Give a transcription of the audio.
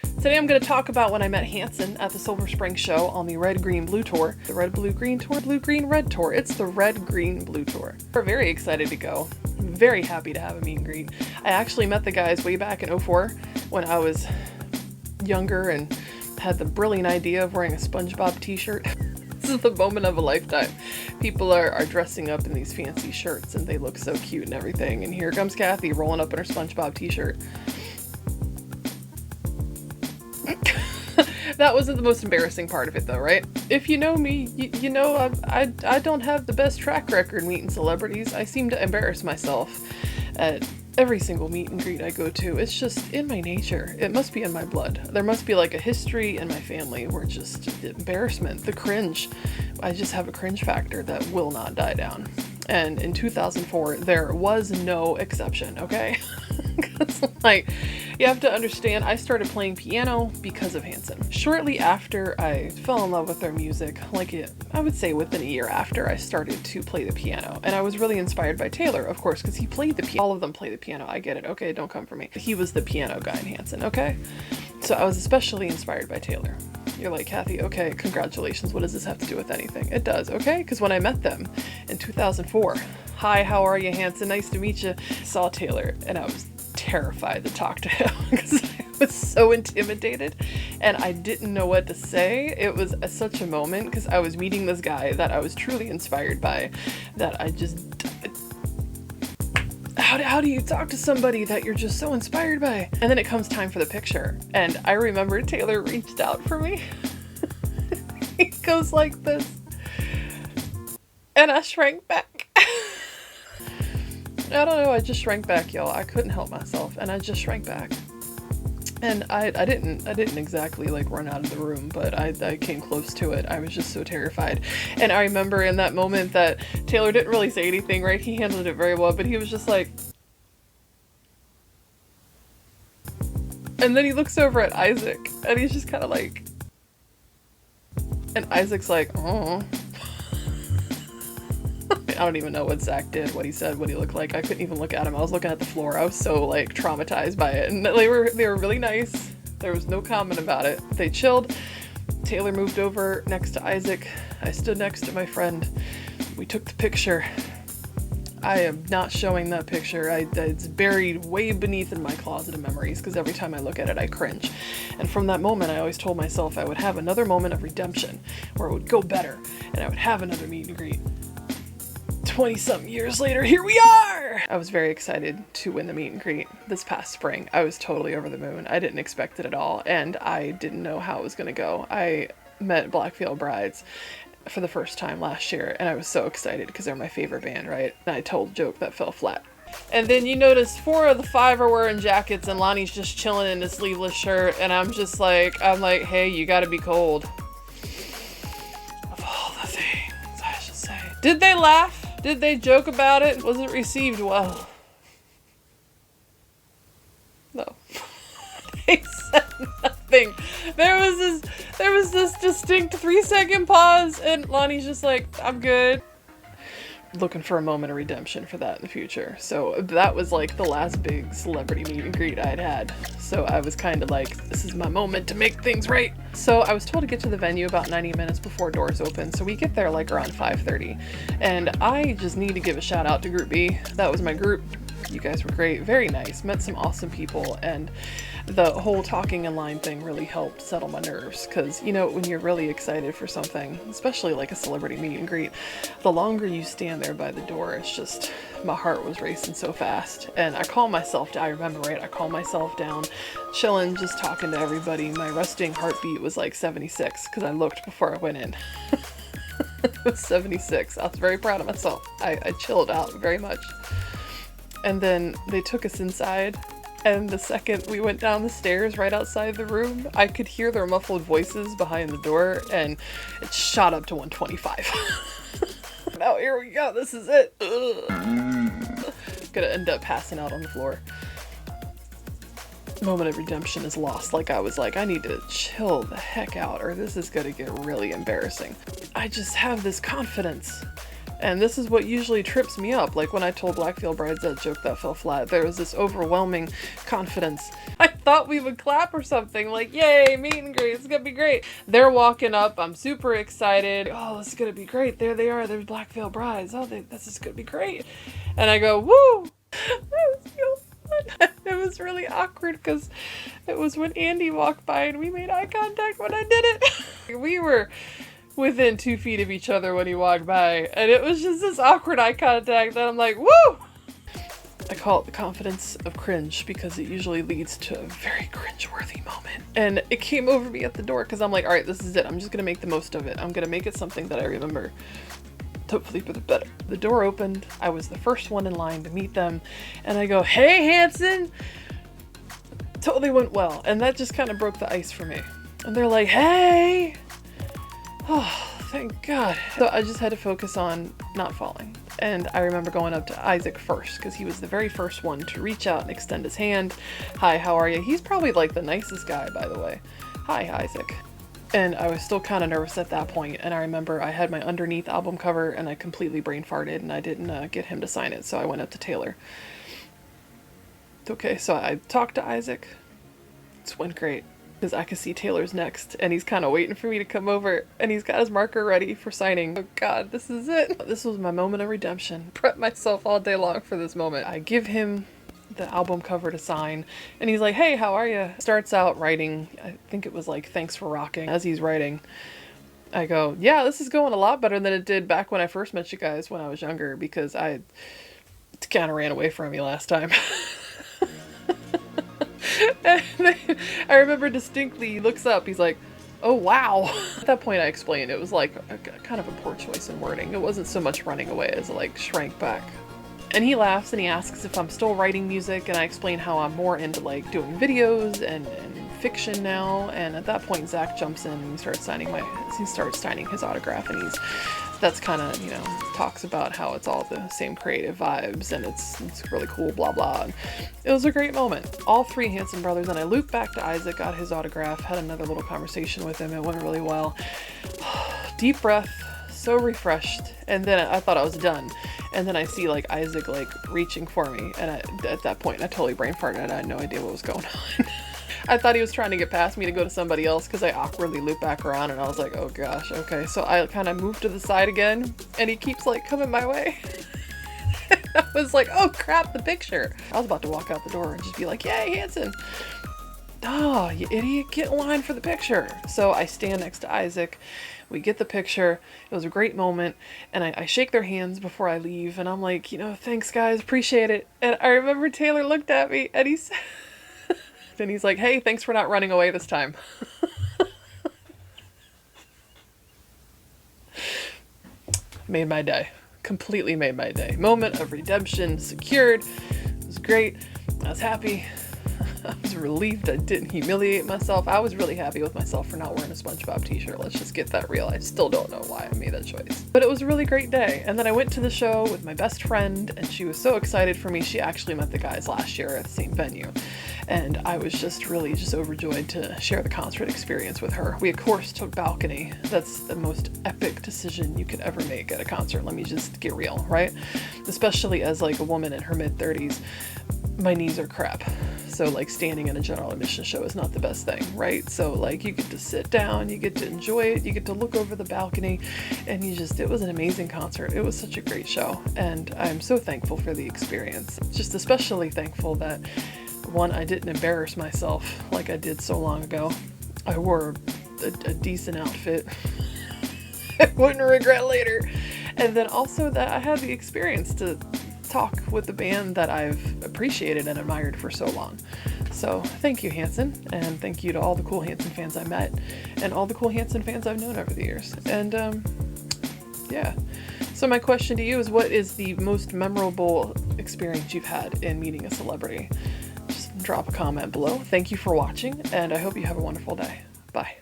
Today I'm going to talk about when I met Hanson at the Silver Spring show on the Red Green Blue Tour. The Red Blue Green Tour? Blue Green Red Tour. It's the Red Green Blue Tour. We're very excited to go. Very happy to have a meet and greet. I actually met the guys way back in '04 when I was younger and had the brilliant idea of wearing a SpongeBob t-shirt. This is the moment of a lifetime. People are dressing up in these fancy shirts and they look so cute and everything. And here comes Kathy rolling up in her SpongeBob t-shirt. That wasn't the most embarrassing part of it though, right? If you know me, you know I don't have the best track record meeting celebrities. I seem to embarrass myself at every single meet and greet I go to. It's just in my nature. It must be in my blood. There must be like a history in my family where just the embarrassment, the cringe. I just have a cringe factor that will not die down. And in 2004, there was no exception, okay? Because, like, you have to understand, I started playing piano because of Hanson. Shortly after I fell in love with their music, I would say within a year after, I started to play the piano. And I was really inspired by Taylor, of course, because he played the piano. All of them play the piano. I get it. Okay, don't come for me. He was the piano guy in Hanson, okay? So I was especially inspired by Taylor. You're like, Kathy, okay, congratulations. What does this have to do with anything? It does, okay? Because when I met them in 2004, hi, how are you, Hanson? Nice to meet you. Saw Taylor, and I was terrified to talk to him because I was so intimidated and I didn't know what to say. It was such a moment because I was meeting this guy that I was truly inspired by, that I just... How do you talk to somebody that you're just so inspired by? And then it comes time for the picture. And I remember Taylor reached out for me. He goes like this. And I shrank back. I don't know, I just shrank back, y'all. I couldn't help myself. And I just shrank back. And I didn't exactly like run out of the room, but I came close to it. I was just so terrified. And I remember in that moment that Taylor didn't really say anything, right? He handled it very well, but he was just like... And then he looks over at Isaac, and he's just kind of like... And Isaac's like, oh... I don't even know what Zach did, what he said, what he looked like. I couldn't even look at him. I was looking at the floor. I was so like traumatized by it. And they were really nice. There was no comment about it. They chilled. Taylor moved over next to Isaac. I stood next to my friend. We took the picture. I am not showing that picture. It's buried way beneath in my closet of memories because every time I look at it, I cringe. And from that moment, I always told myself I would have another moment of redemption where it would go better and I would have another meet and greet. 20-something years later, here we are! I was very excited to win the meet and greet this past spring. I was totally over the moon. I didn't expect it at all, and I didn't know how it was going to go. I met Black Veil Brides for the first time last year, and I was so excited because they're my favorite band, right? And I told a joke that fell flat. And then you notice 4 of the 5 are wearing jackets, and Lonnie's just chilling in a sleeveless shirt, and I'm like, hey, you gotta be cold. Of all the things I should say. Did they laugh? Did they joke about it? Was it received well? No. They said nothing. There was this distinct 3-second pause, and Lonnie's just like, I'm good. Looking for a moment of redemption for that in the future. So that was like the last big celebrity meet and greet I'd had. So I was kind of like, this is my moment to make things right. So I was told to get to the venue about 90 minutes before doors open. So we get there like around 5:30. And I just need to give a shout out to Group B. That was my group. You guys were great, very nice, met some awesome people, and the whole talking in line thing really helped settle my nerves, because you know, when you're really excited for something, especially like a celebrity meet and greet, the longer you stand there by the door, it's just, my heart was racing so fast. And I calmed myself down, I remember, right, I calmed myself down, chilling, just talking to everybody. My resting heartbeat was like 76, because I looked before I went in. It was 76. I was very proud of myself. I chilled out very much. And then they took us inside, and the second we went down the stairs right outside the room, I could hear their muffled voices behind the door, and it shot up to 125. Now here we go, this is it. Ugh. Gonna end up passing out on the floor. Moment of redemption is lost. Like, I was like, I need to chill the heck out or this is gonna get really embarrassing. I just have this confidence. And this is what usually trips me up. Like when I told Black Veil Brides that joke that fell flat, there was this overwhelming confidence. I thought we would clap or something, like, yay, meet and greet, it's gonna be great. They're walking up, I'm super excited. Oh, this is gonna be great. There they are, there's Black Veil Brides. Oh, this is gonna be great. And I go, woo! That was so fun. It was really awkward because it was when Andy walked by and we made eye contact when I did it. We were within 2 feet of each other when he walked by, and it was just this awkward eye contact that I'm like, woo! I call it the confidence of cringe because it usually leads to a very cringe-worthy moment. And it came over me at the door because I'm like, all right, this is it. I'm just gonna make the most of it. I'm gonna make it something that I remember. Hopefully for the better. The door opened. I was the first one in line to meet them. And I go, hey, Hanson! Totally went well. And that just kind of broke the ice for me. And they're like, hey! Oh, thank God. So I just had to focus on not falling. And I remember going up to Isaac first because he was the very first one to reach out and extend his hand. Hi, how are you? He's probably like the nicest guy, by the way. Hi, Isaac. And I was still kind of nervous at that point, and I remember I had my underneath album cover and I completely brain farted and I didn't get him to sign it, so I went up to Taylor. Okay, so I talked to Isaac. It went great because I could see Taylor's next and he's kind of waiting for me to come over and he's got his marker ready for signing. Oh God, this is it. This was my moment of redemption. Prep myself all day long for this moment. I give him the album cover to sign and he's like, hey, how are you? Starts out writing, I think it was like, thanks for rocking. As he's writing, I go, yeah, this is going a lot better than it did back when I first met you guys when I was younger, because I kind of ran away from you last time. And I remember distinctly, he looks up, he's like, oh wow. At that point I explained it was like kind of a poor choice in wording. It wasn't so much running away as like shrank back. And he laughs and he asks if I'm still writing music, and I explain how I'm more into like doing videos and fiction now. And at that point Zach jumps in and he starts signing his autograph, and that's kind of, you know, talks about how it's all the same creative vibes and it's really cool, blah blah. And it was a great moment. All 3 Hanson brothers, and I looped back to Isaac, got his autograph, had another little conversation with him. It went really well. Deep breath, so refreshed. And then I thought I was done. And then I see like Isaac like reaching for me, and at that point I totally brain farted and I had no idea what was going on. I thought he was trying to get past me to go to somebody else because I awkwardly looped back around and I was like, oh gosh, okay. So I kind of moved to the side again and he keeps like coming my way. I was like, oh crap, the picture. I was about to walk out the door and just be like, yay, Hanson. Oh, you idiot, get in line for the picture. So I stand next to Isaac. We get the picture. It was a great moment. And I shake their hands before I leave. And I'm like, you know, thanks guys, appreciate it. And I remember Taylor looked at me and he said, and he's like, hey, thanks for not running away this time. Made my day. Completely made my day. Moment of redemption secured. It was great. I was happy. I was relieved I didn't humiliate myself. I was really happy with myself for not wearing a SpongeBob t-shirt. Let's just get that real. I still don't know why I made that choice. But it was a really great day. And then I went to the show with my best friend and she was so excited for me. She actually met the guys last year at the same venue. And I was just really overjoyed to share the concert experience with her. We of course took balcony. That's the most epic decision you could ever make at a concert. Let me just get real, right? Especially as like a woman in her mid-30s. My knees are crap. So like standing in a general admission show is not the best thing, right? So like you get to sit down, you get to enjoy it, you get to look over the balcony, and it was an amazing concert. It was such a great show. And I'm so thankful for the experience. Just especially thankful that, one, I didn't embarrass myself like I did so long ago. I wore a decent outfit. I wouldn't regret later. And then also that I had the experience to talk with the band that I've appreciated and admired for so long. So thank you, Hanson, and thank you to all the cool Hanson fans I met and all the cool Hanson fans I've known over the years. And yeah. So my question to you is, what is the most memorable experience you've had in meeting a celebrity? Just drop a comment below. Thank you for watching, and I hope you have a wonderful day. Bye.